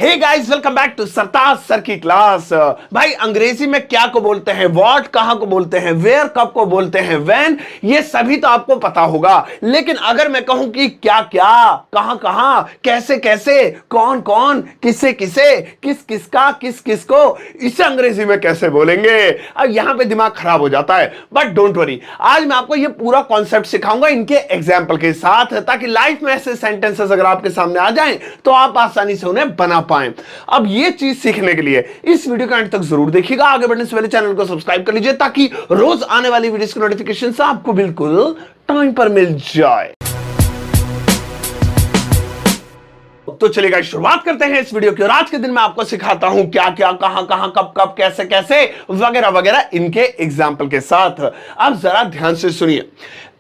Hey guys, welcome back to Sartaj sir की क्लास। भाई अंग्रेजी में क्या को बोलते हैं, व्हाट कहां को बोलते हैं, वेयर कब को बोलते हैं, व्हेन, ये सभी तो आपको पता होगा। लेकिन अगर मैं कहूं कि क्या क्या, कहां कहां, कैसे कैसे, कौन कौन, किसे किसे, किस किसका, किस किसको, इसे अंग्रेजी में कैसे बोलेंगे? अब यहां पे दिमाग खराब हो जाता है। बट डोंट वरी, आज मैं आपको ये पूरा कॉन्सेप्ट सिखाऊंगा इनके एग्जाम्पल के साथ, ताकि लाइफ में ऐसे सेंटेंसेस अगर आपके सामने आ जाएं तो आप आसानी से उन्हें बना पाएं। अब ये चीज सीखने के लिए इस वीडियो को अंत तक जरूर देखिएगा। आगे बढ़ने से पहले चैनल को सब्सक्राइब कर लीजिए ताकि रोज आने वाली वीडियोस की नोटिफिकेशन आपको बिल्कुल टाइम पर मिल जाए। तो चलिए गाइस, शुरुआत करते हैं इस वीडियो की। और आज के दिन मैं आपको सिखाता हूं क्या क्या, कहां कहां, कब कब, कैसे कैसे, वगैरह वगैरह इनके एग्जाम्पल के साथ। अब जरा ध्यान से सुनिए।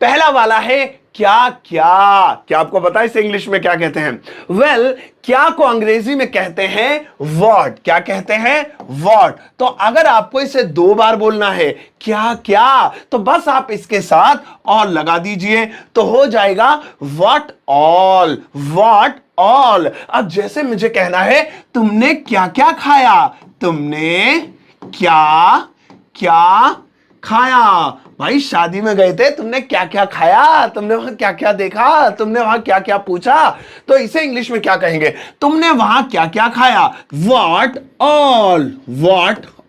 पहला वाला है क्या क्या। क्या आपको पता है इसे इंग्लिश में क्या कहते हैं? वेल, क्या को अंग्रेजी में कहते हैं व्हाट। क्या कहते हैं? व्हाट। तो अगर आपको इसे 2 बार बोलना है क्या क्या, तो बस आप इसके साथ ऑल लगा दीजिए तो हो जाएगा व्हाट ऑल, व्हाट ऑल। अब जैसे मुझे कहना है तुमने क्या क्या खाया, तुमने क्या क्या खाया। भाई शादी में गए थे, तुमने क्या क्या खाया, तुमने वहां क्या क्या देखा, तुमने वहां क्या क्या पूछा, तो इसे इंग्लिश में क्या कहेंगे? तुमने वहां क्या क्या खाया। What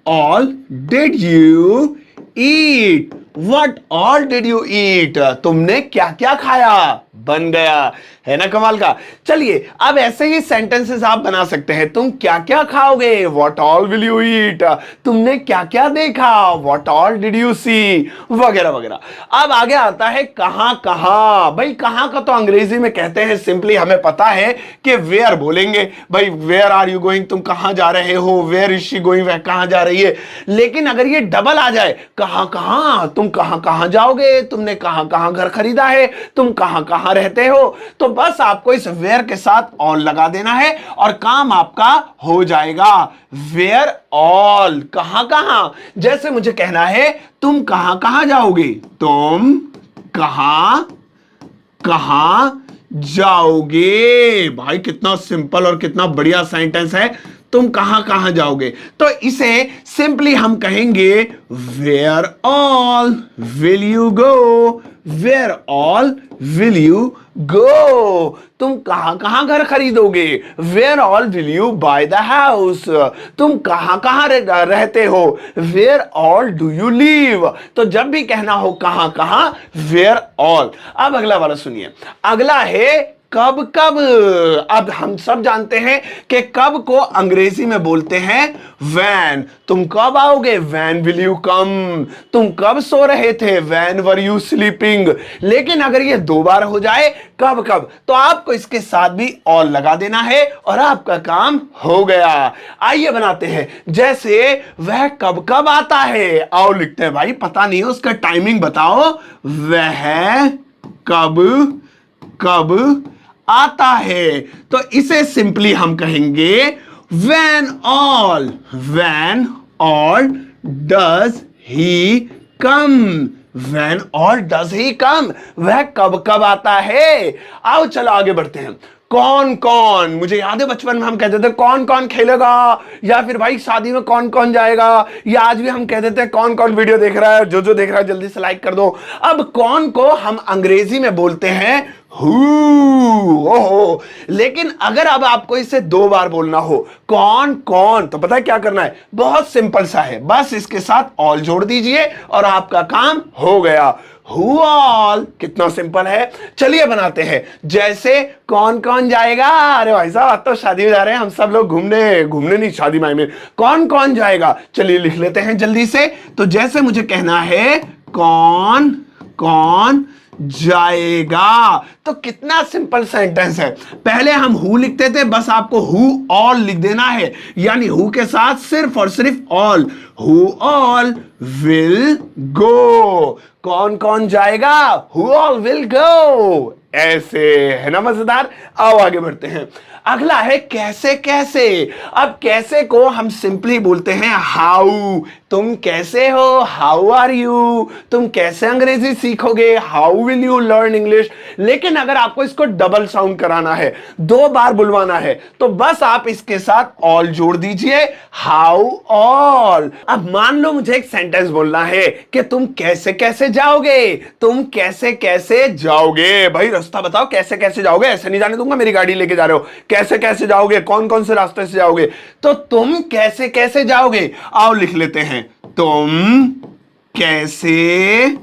all did you eat, what all did you ईट। तुमने क्या क्या खाया, बन गया। है ना कमाल का? चलिए अब ऐसे ही सेंटेंसेस आप बना सकते हैं। तुम क्या क्या खाओगे, what all will you eat. तुमने क्या क्या देखा, what all did you see, वगैरह वगैरह। अब आगे आता है कहां कहां। भाई कहां का तो अंग्रेजी में कहते हैं सिंपली, हमें पता है कि वेयर बोलेंगे। भाई वेयर आर यू गोइंग, तुम कहां जा रहे हो, वेयर इज शी गोइंग, वह कहां जा रही है। लेकिन अगर ये डबल आ जाए, कहां कहां, तुम कहां कहां जाओगे, तुमने कहां कहां घर खरीदा है, तुम कहां कहां रहते हो, तो बस आपको इस वेयर के साथ ऑल लगा देना है और काम आपका हो जाएगा। वेयर ऑल, कहां कहां। जैसे मुझे कहना है तुम कहां कहां जाओगे, तुम कहां कहां जाओगे। भाई कितना सिंपल और कितना बढ़िया सेंटेंस है, तुम कहां कहां जाओगे। तो इसे सिंपली हम कहेंगे where all will you go, where all will you go. तुम कहां कहां घर खरीदोगे, where all will you buy the house. तुम कहां कहां रहते हो, where all do you live. तो जब भी कहना हो कहां कहां, वेयर ऑल। अब अगला वाला सुनिए। अगला है कब कब। अब हम सब जानते हैं कि कब को अंग्रेजी में बोलते हैं व्हेन। तुम कब आओगे, व्हेन विल यू कम। तुम कब सो रहे थे, व्हेन वर यू स्लीपिंग। लेकिन अगर ये 2 बार हो जाए कब कब, तो आपको इसके साथ भी ऑल लगा देना है और आपका काम हो गया। आइए बनाते हैं। जैसे वह कब कब आता है, आओ लिखते हैं। भाई पता नहीं है उसका टाइमिंग बताओ। वह कब कब आता है, तो इसे सिंपली हम कहेंगे when all does he come, when all does he come, वह कब कब आता है। आओ चलो आगे बढ़ते हैं। कौन कौन, मुझे याद है बचपन में हम कहते थे कौन कौन खेलेगा, या फिर भाई शादी में कौन कौन जाएगा, या आज भी हम कहते थे कौन कौन वीडियो देख रहा है, जो देख रहा है जल्दी से लाइक कर दो। अब कौन को हम अंग्रेजी में बोलते हैं हु। ओहो, लेकिन अगर अब आपको इसे 2 बार बोलना हो कौन कौन, तो पता है क्या करना है? बहुत सिंपल सा है, बस इसके साथ ऑल जोड़ दीजिए और आपका काम हो गया। हु ऑल, कितना सिंपल है। चलिए बनाते हैं। जैसे कौन कौन जाएगा, अरे भाई साहब आज तो शादी में जा रहे हैं हम सब लोग, घूमने नहीं, शादी में कौन कौन जाएगा। चलिए लिख लेते हैं जल्दी से। तो जैसे मुझे कहना है कौन कौन जाएगा, तो कितना सिंपल सेंटेंस है। पहले हम हु लिखते थे, बस आपको हु ऑल लिख देना है, यानी हु के साथ सिर्फ और सिर्फ all. Who all will go, कौन कौन जाएगा, हु ऑल विल गो। ऐसे, है ना मजेदार। आओ आगे बढ़ते हैं। अगला है कैसे कैसे। अब कैसे को हम सिंपली बोलते हैं हाउ। तुम कैसे हो, हाउ आर यू। तुम कैसे अंग्रेजी सीखोगे, how will you learn English. लेकिन अगर आपको इसको डबल साउंड कराना है, 2 बार बुलवाना है, तो बस आप इसके साथ ऑल जोड़ दीजिए, हाउ ऑल। अब मान लो मुझे एक सेंटेंस बोलना है कि तुम कैसे कैसे जाओगे। तुम कैसे कैसे जाओगे, भाई रास्ता बताओ, कैसे कैसे जाओगे, ऐसे नहीं जाने दूंगा, मेरी गाड़ी लेके जा रहे हो, कैसे कैसे जाओगे, कौन कौन से रास्ते से जाओगे। तो तुम कैसे कैसे जाओगे, आओ लिख लेते हैं। तुम कैसे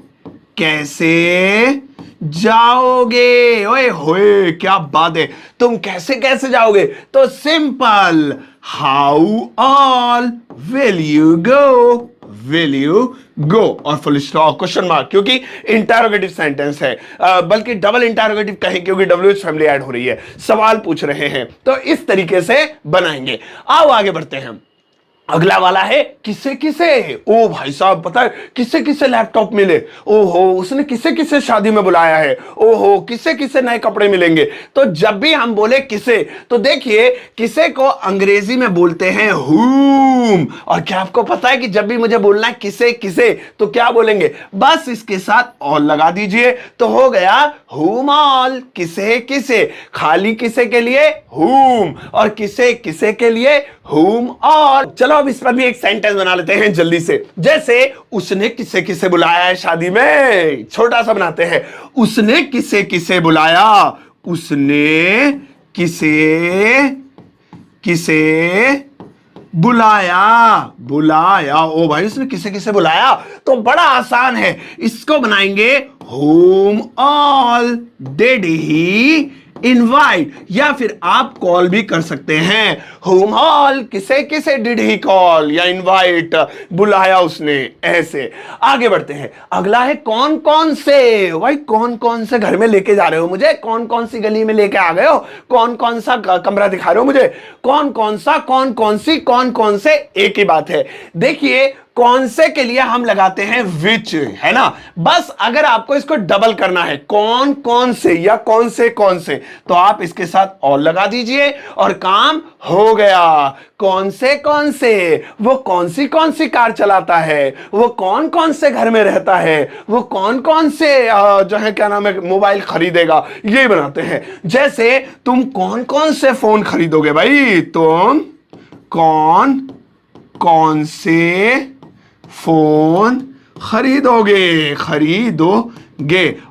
कैसे जाओगे। ओए होए क्या बात है, तुम कैसे कैसे जाओगे। तो simple, how all will you go. Will you गो और फुल स्टॉप क्वेश्चन मार्क, क्योंकि इंटरोगेटिव सेंटेंस है, बल्कि डबल इंटरोगेटिव कहें क्योंकि WH फैमिली ऐड हो रही है, सवाल पूछ रहे हैं, तो इस तरीके से बनाएंगे। आओ आगे बढ़ते हैं। अगला वाला है किसे किसे। ओ भाई साहब पता है किसे किसे लैपटॉप मिले, ओहो उसने किसे किसे शादी में बुलाया है, ओहो किसे किसे नए कपड़े मिलेंगे। तो जब भी हम बोले किसे, तो देखिए किसे को अंग्रेजी में बोलते हैं whom। और क्या आपको पता है कि जब भी मुझे बोलना है किसे किसे, तो क्या बोलेंगे, बस इसके साथ ऑल लगा दीजिए, तो हो गया whom all। किसे किसे, खाली किसे के लिए whom, और किसे किसे के लिए whom all। चलो अब इस पर भी एक सेंटेंस बना लेते हैं जल्दी से। जैसे उसने किसे किसे बुलाया है शादी में, छोटा सा बनाते हैं। उसने किसे किसे बुलाया, उसने किसे किसे बुलाया। बुलाया, ओ भाई उसने किसे किसे बुलाया, तो बड़ा आसान है, इसको बनाएंगे whom all did he invite, या फिर आप कॉल भी कर सकते हैं। whom all किसे किसे डिड ही कॉल या इनवाइट, बुलाया उसने, ऐसे। आगे बढ़ते हैं। अगला है कौन कौन से। भाई कौन कौन से घर में लेके जा रहे हो मुझे, कौन कौन सी गली में लेके आ गए हो, कौन कौन सा कमरा दिखा रहे हो मुझे, कौन कौन सा, कौन कौन सी, कौन कौन से, एक ही बात है। देखिए कौन से के लिए हम लगाते हैं विच, है ना। बस अगर आपको इसको डबल करना है, कौन कौन से या कौन से, तो आप इसके साथ ऑल लगा दीजिए और काम हो गया। कौन से, वो कौन सी कार चलाता है, वो कौन से घर में रहता है, वो कौन से जो है क्या नाम है मोबाइल खरीदेगा, ये बनाते हैं। जैसे तुम कौन से फोन खरीदोगे, भाई तुम कौन से फोन खरीदोगे।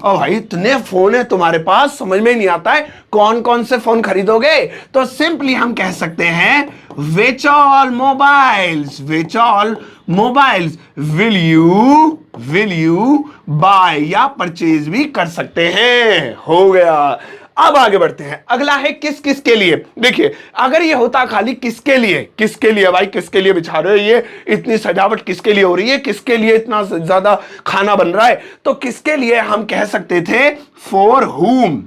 और भाई इतने फोन है तुम्हारे पास, समझ में नहीं आता है कौन कौन से फोन खरीदोगे। तो सिंपली हम कह सकते हैं which all mobiles will you buy, या परचेज भी कर सकते हैं। हो गया। अब आगे बढ़ते हैं। अगला है किस किस के लिए। देखिए अगर ये होता खाली किसके लिए भाई, किसके लिए बिछा रहे हो, ये इतनी सजावट किसके लिए हो रही है, किसके लिए इतना ज्यादा खाना बन रहा है, तो किसके लिए हम कह सकते थे for whom,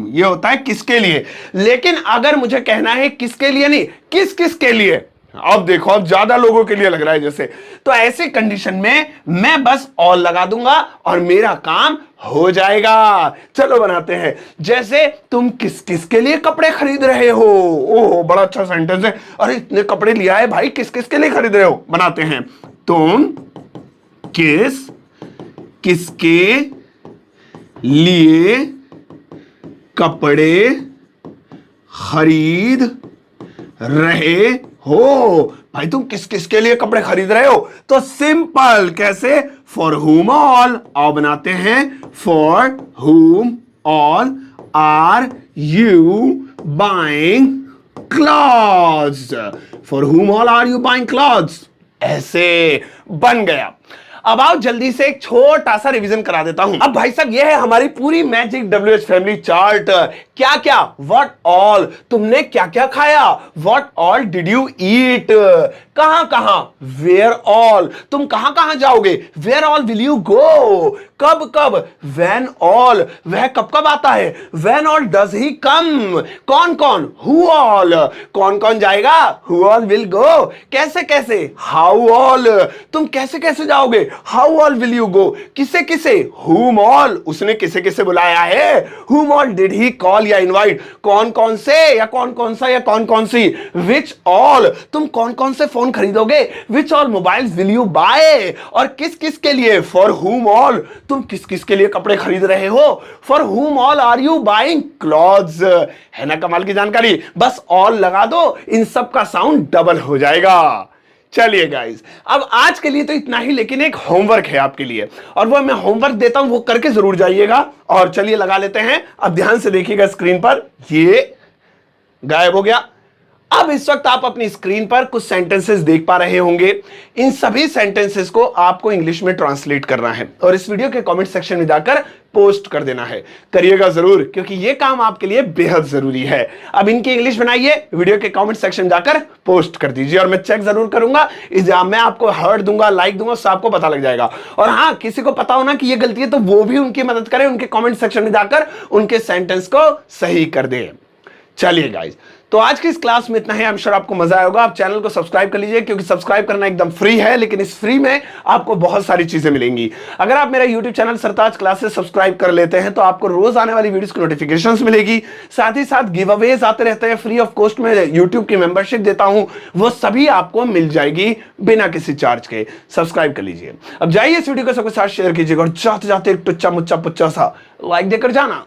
ये होता है किसके लिए। लेकिन अगर मुझे कहना है किसके लिए नहीं, किस के लिए, अब देखो अब ज्यादा लोगों के लिए लग रहा है जैसे, तो ऐसे कंडीशन में मैं बस ऑल लगा दूंगा और मेरा काम हो जाएगा। चलो बनाते हैं। जैसे तुम किस किस के लिए कपड़े खरीद रहे हो। ओह बड़ा अच्छा सेंटेंस है, अरे इतने कपड़े लिया है भाई, किस किस के लिए खरीद रहे हो। बनाते हैं, तुम किसके लिए कपड़े खरीद रहे हो। भाई तुम किस किस के लिए कपड़े खरीद रहे हो, तो सिंपल कैसे, फॉर whom all। आओ बनाते हैं, for whom all are you buying clothes. For whom all are you buying clothes, ऐसे बन गया। अब आओ जल्दी से एक छोटा सा रिवीजन करा देता हूं। अब भाई साहब ये है हमारी पूरी मैजिक WH फैमिली चार्ट। क्या क्या, व्हाट ऑल, तुमने क्या क्या खाया, what all did you eat, कहां कहां, वेयर ऑल, तुम कहां कहां जाओगे, where all will you go, कब कब, व्हेन ऑल, वह कब कब आता है, when all does he come, कौन कौन, हु ऑल, कौन कौन जाएगा, हु ऑल विल गो, कैसे कैसे, हाउ ऑल, तुम कैसे कैसे जाओगे, हाउ ऑल विल यू गो, किसे किसे, हुम ऑल, उसने किसे किसे बुलाया है, हुम ऑल डिड ही कॉल या इनवाइट, कौन कौन से या कौन कौन सा या कौन कौन सी, विच ऑल, तुम कौन कौन से फोन खरीदोगे, which all mobiles will you buy, और किस किस के लिए, फॉर हुम ऑल, तुम किस किस के लिए कपड़े खरीद रहे हो, for whom all are you buying clothes, है ना कमाल की जानकारी। बस ऑल लगा दो, इन सब का साउंड डबल हो जाएगा। चलिए गाइस, अब आज के लिए तो इतना ही, लेकिन एक होमवर्क है आपके लिए, और वो मैं होमवर्क देता हूं, वो करके जरूर जाइएगा। और चलिए लगा लेते हैं, अब ध्यान से देखिएगा स्क्रीन पर, ये गायब हो गया। अब इस वक्त आप अपनी स्क्रीन पर कुछ सेंटेंसेस देख पा रहे होंगे। इन सभी सेंटेंसेस को आपको इंग्लिश में ट्रांसलेट करना है और इस वीडियो के कमेंट सेक्शन में जाकर पोस्ट कर देना है। करिएगा जरूर, क्योंकि यह काम आपके लिए बेहद जरूरी है। अब इनकी इंग्लिश बनाइए, वीडियो के कमेंट सेक्शन में जाकर पोस्ट कर दीजिए और मैं चेक जरूर करूंगा। मैं आपको हार्ट दूंगा, लाइक दूंगा, उससे आपको पता लग जाएगा। और हाँ, किसी को पता हो ना कि यह गलती है, तो वो भी उनकी मदद करें, उनके कमेंट सेक्शन में जाकर उनके सेंटेंस को सही कर दे। चलिए गाइस, तो आज की इस क्लास में इतना है। आई एम श्योर आपको मजा आएगा। आप चैनल को सब्सक्राइब कर लीजिए, क्योंकि सब्सक्राइब करना एकदम फ्री है, लेकिन इस फ्री में आपको बहुत सारी चीजें मिलेंगी। अगर आप मेरा यूट्यूब चैनल सरताज क्लासेस सब्सक्राइब कर लेते हैं तो आपको रोज आने वाली वीडियोस की नोटिफिकेशंस मिलेगी। साथ ही साथ गिव अवेज आते रहते हैं, फ्री ऑफ कॉस्ट में यूट्यूब की मेंबरशिप देता हूं, वो सभी आपको मिल जाएगी बिना किसी चार्ज के। सब्सक्राइब कर लीजिए। अब जाइए इस वीडियो को सबके साथ शेयर कीजिएगा और जाते जाते एक टुच्चा मुच्चा पुच्चा सा लाइक देकर जाना।